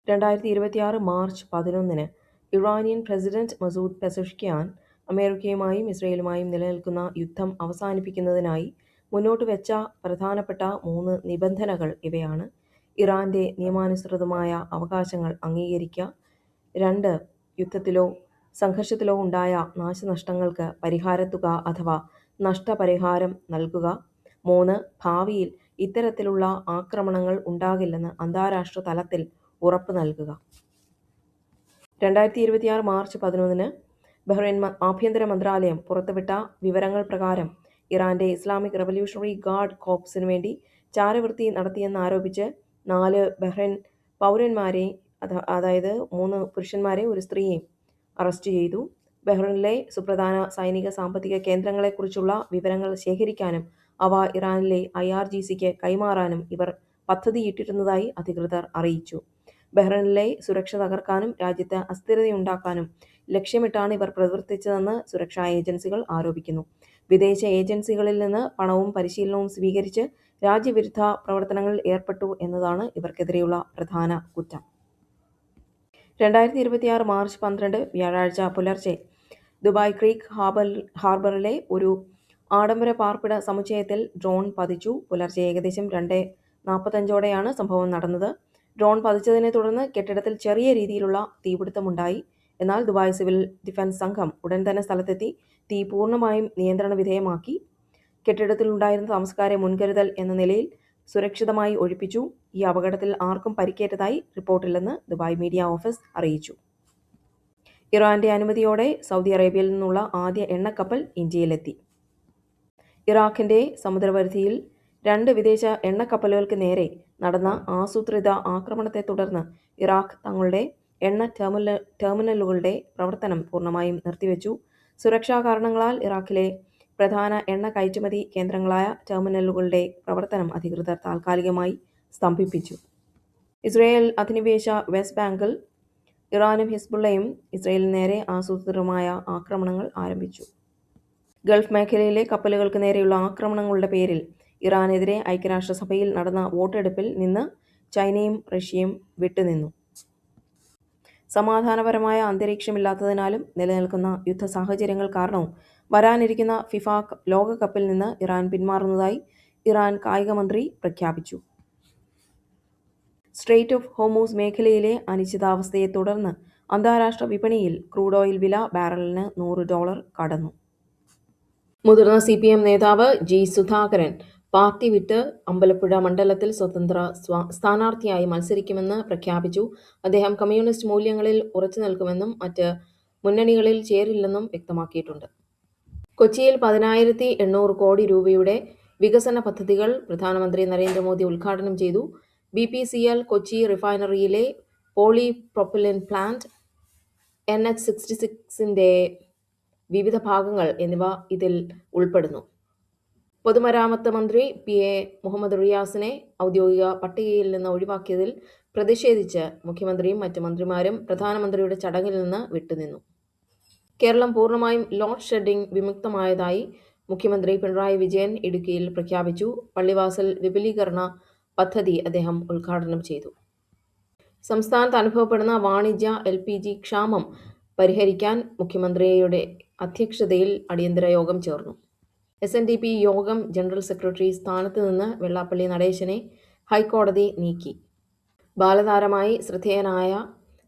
2026 March 11-ന് Iranian president Masoud Pezeshkian അമേരിക്കയുമായും ഇസ്രയേലുമായും നിലനിൽക്കുന്ന യുദ്ധം അവസാനിപ്പിക്കുന്നതിനായി മുന്നോട്ടുവെച്ച പ്രധാനപ്പെട്ട 3 നിബന്ധനകൾ ഇവയാണ്. ഇറാന്റെ നിയമാനുസൃതമായ അവകാശങ്ങൾ അംഗീകരിക്കുക. 2. യുദ്ധത്തിലോ സംഘർഷത്തിലോ ഉണ്ടായ നാശനഷ്ടങ്ങൾക്ക് പരിഹാരത്തുക അഥവാ നഷ്ടപരിഹാരം നൽകുക. 3. ഭാവിയിൽ ഇത്തരത്തിലുള്ള ആക്രമണങ്ങൾ ഉണ്ടാകില്ലെന്ന് അന്താരാഷ്ട്ര തലത്തിൽ ഉറപ്പ് നൽകുക. 2026 മാർച്ച് 11-ന് ബഹ്റൈൻ ആഭ്യന്തര മന്ത്രാലയം പുറത്തുവിട്ട വിവരങ്ങൾ പ്രകാരം ഇറാന്റെ ഇസ്ലാമിക് റവല്യൂഷണറി ഗാർഡ് കോർപ്സിനു വേണ്ടി ചാരവൃത്തി നടത്തിയെന്നാരോപിച്ച് 4 ബഹ്റൈൻ പൗരന്മാരെ, അതായത് 3 പുരുഷന്മാരെ 1 സ്ത്രീയെ അറസ്റ്റ് ചെയ്തു. ബഹ്റൈനിലെ സുപ്രധാന സൈനിക സാമ്പത്തിക കേന്ദ്രങ്ങളെക്കുറിച്ചുള്ള വിവരങ്ങൾ ശേഖരിക്കാനും അവ ഇറാനിലെ IRGCക്ക് കൈമാറാനും ഇവർ പദ്ധതിയിട്ടിരുന്നതായി അധികൃതർ അറിയിച്ചു. ബഹ്റൈനിലെ സുരക്ഷ തകർക്കാനും രാജ്യത്ത് അസ്ഥിരതയുണ്ടാക്കാനും ലക്ഷ്യമിട്ടാണ് ഇവർ പ്രവർത്തിച്ചതെന്ന് സുരക്ഷാ ഏജൻസികൾ ആരോപിക്കുന്നു. വിദേശ ഏജൻസികളിൽ നിന്ന് പണവും പരിശീലനവും സ്വീകരിച്ച് രാജ്യവിരുദ്ധ പ്രവർത്തനങ്ങളിൽ ഏർപ്പെട്ടു എന്നതാണ് ഇവർക്കെതിരെയുള്ള പ്രധാന കുറ്റം. 2026 മാർച്ച് 12 വ്യാഴാഴ്ച പുലർച്ചെ ദുബായ് ക്രീക്ക് ഹാർബറിലെ ഒരു ആഡംബര പാർപ്പിട സമുച്ചയത്തിൽ ഡ്രോൺ പതിച്ചു. പുലർച്ചെ ഏകദേശം 2:45ഓടെയാണ് സംഭവം നടന്നത്. ഡ്രോൺ പതിച്ചതിനെ തുടർന്ന് കെട്ടിടത്തിൽ ചെറിയ രീതിയിലുള്ള തീപിടുത്തമുണ്ടായി. എന്നാൽ ദുബായ് സിവിൽ ഡിഫൻസ് സംഘം ഉടൻ തന്നെ സ്ഥലത്തെത്തി തീ പൂർണ്ണമായും നിയന്ത്രണ വിധേയമാക്കി. കെട്ടിടത്തിലുണ്ടായിരുന്ന താമസക്കാരെ മുൻകരുതൽ എന്ന നിലയിൽ സുരക്ഷിതമായി ഒഴിപ്പിച്ചു. ഈ അപകടത്തിൽ ആർക്കും പരിക്കേറ്റതായി റിപ്പോർട്ടില്ലെന്ന് ദുബായ് മീഡിയ ഓഫീസ് അറിയിച്ചു. ഇറാന്റെ അനുമതിയോടെ സൗദി അറേബ്യയിൽ നിന്നുള്ള ആദ്യ എണ്ണക്കപ്പൽ ഇന്ത്യയിലെത്തി. ഇറാഖിന്റെ സമുദ്രപരിധിയിൽ 2 വിദേശ എണ്ണക്കപ്പലുകൾക്ക് നേരെ നടന്ന ആസൂത്രിത ആക്രമണത്തെ തുടർന്ന് ഇറാഖ് തങ്ങളുടെ എണ്ണ ടെർമിനലുകളുടെ പ്രവർത്തനം പൂർണ്ണമായും നിർത്തിവെച്ചു. സുരക്ഷാ കാരണങ്ങളാൽ ഇറാഖിലെ പ്രധാന എണ്ണ കയറ്റുമതി കേന്ദ്രങ്ങളായ ടെർമിനലുകളുടെ പ്രവർത്തനം അധികൃതർ താൽക്കാലികമായി സ്തംഭിപ്പിച്ചു. ഇസ്രയേൽ അധിനിവേശ വെസ്റ്റ് ബാങ്കിൽ ഇറാനും ഹിസ്ബുള്ളയും ഇസ്രയേലിന് നേരെ ആസൂത്രിതമായ ആക്രമണങ്ങൾ ആരംഭിച്ചു. ഗൾഫ് മേഖലയിലെ കപ്പലുകൾക്ക് നേരെയുള്ള ആക്രമണങ്ങളുടെ പേരിൽ ഇറാനെതിരെ ഐക്യരാഷ്ട്രസഭയിൽ നടന്ന വോട്ടെടുപ്പിൽ നിന്ന് ചൈനയും റഷ്യയും വിട്ടുനിന്നു. സമാധാനപരമായ അന്തരീക്ഷമില്ലാത്തതിനാലും നിലനിൽക്കുന്ന യുദ്ധ സാഹചര്യങ്ങൾ കാരണവും വരാനിരിക്കുന്ന ഫിഫ ലോകകപ്പിൽ നിന്ന് ഇറാൻ പിന്മാറുന്നതായി ഇറാൻ കായിക മന്ത്രി പ്രഖ്യാപിച്ചു. സ്ട്രെയ്റ്റ് ഓഫ് ഹോർമൂസ് മേഖലയിലെ അനിശ്ചിതാവസ്ഥയെ തുടർന്ന് അന്താരാഷ്ട്ര വിപണിയിൽ ക്രൂഡ് ഓയിൽ വില ബാരലിന് $100 കടന്നു. മുതിർന്ന CPM നേതാവ് G. സുധാകരൻ പാർട്ടി വിട്ട് അമ്പലപ്പുഴ മണ്ഡലത്തിൽ സ്വതന്ത്ര സ്ഥാനാർത്ഥിയായി മത്സരിക്കുമെന്ന് പ്രഖ്യാപിച്ചു. അദ്ദേഹം കമ്മ്യൂണിസ്റ്റ് മൂല്യങ്ങളിൽ ഉറച്ചുനിൽക്കുമെന്നും മറ്റ് മുന്നണികളിൽ ചേരില്ലെന്നും വ്യക്തമാക്കിയിട്ടുണ്ട്. കൊച്ചിയിൽ 10,800 കോടി രൂപയുടെ വികസന പദ്ധതികൾ പ്രധാനമന്ത്രി നരേന്ദ്രമോദി ഉദ്ഘാടനം ചെയ്തു. BPCL കൊച്ചി റിഫൈനറിയിലെ പോളിപ്രൊപ്പിലിൻ പ്ലാന്റ്, NH-66ന്റെ വിവിധ ഭാഗങ്ങൾ എന്നിവ ഇതിൽ ഉൾപ്പെടുന്നു. പൊതുമരാമത്ത് മന്ത്രി PA മുഹമ്മദ് റിയാസിനെ ഔദ്യോഗിക പട്ടികയിൽ നിന്ന് ഒഴിവാക്കിയതിൽ പ്രതിഷേധിച്ച് മുഖ്യമന്ത്രിയും മറ്റ് മന്ത്രിമാരും പ്രധാനമന്ത്രിയുടെ ചടങ്ങിൽ നിന്ന് വിട്ടുനിന്നു. കേരളം പൂർണ്ണമായും ലോഡ് ഷെഡിംഗ് വിമുക്തമായതായി മുഖ്യമന്ത്രി പിണറായി വിജയൻ ഇടുക്കിയിൽ പ്രഖ്യാപിച്ചു. പള്ളിവാസൽ വിപുലീകരണ പദ്ധതി അദ്ദേഹം ഉദ്ഘാടനം ചെയ്തു. സംസ്ഥാനത്ത് അനുഭവപ്പെടുന്ന വാണിജ്യ LPG ക്ഷാമം പരിഹരിക്കാൻ മുഖ്യമന്ത്രിയുടെ അധ്യക്ഷതയിൽ അടിയന്തര യോഗം ചേർന്നു. SNDP യോഗം ജനറൽ സെക്രട്ടറി സ്ഥാനത്ത് നിന്ന് വെള്ളാപ്പള്ളി നടേശനെ ഹൈക്കോടതി നീക്കി. ബാലതാരമായി ശ്രദ്ധേയനായ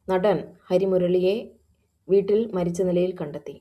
നടൻ ഹരിമുരളിയെ വീട്ടിൽ മരിച്ച നിലയിൽ കണ്ടെത്തി.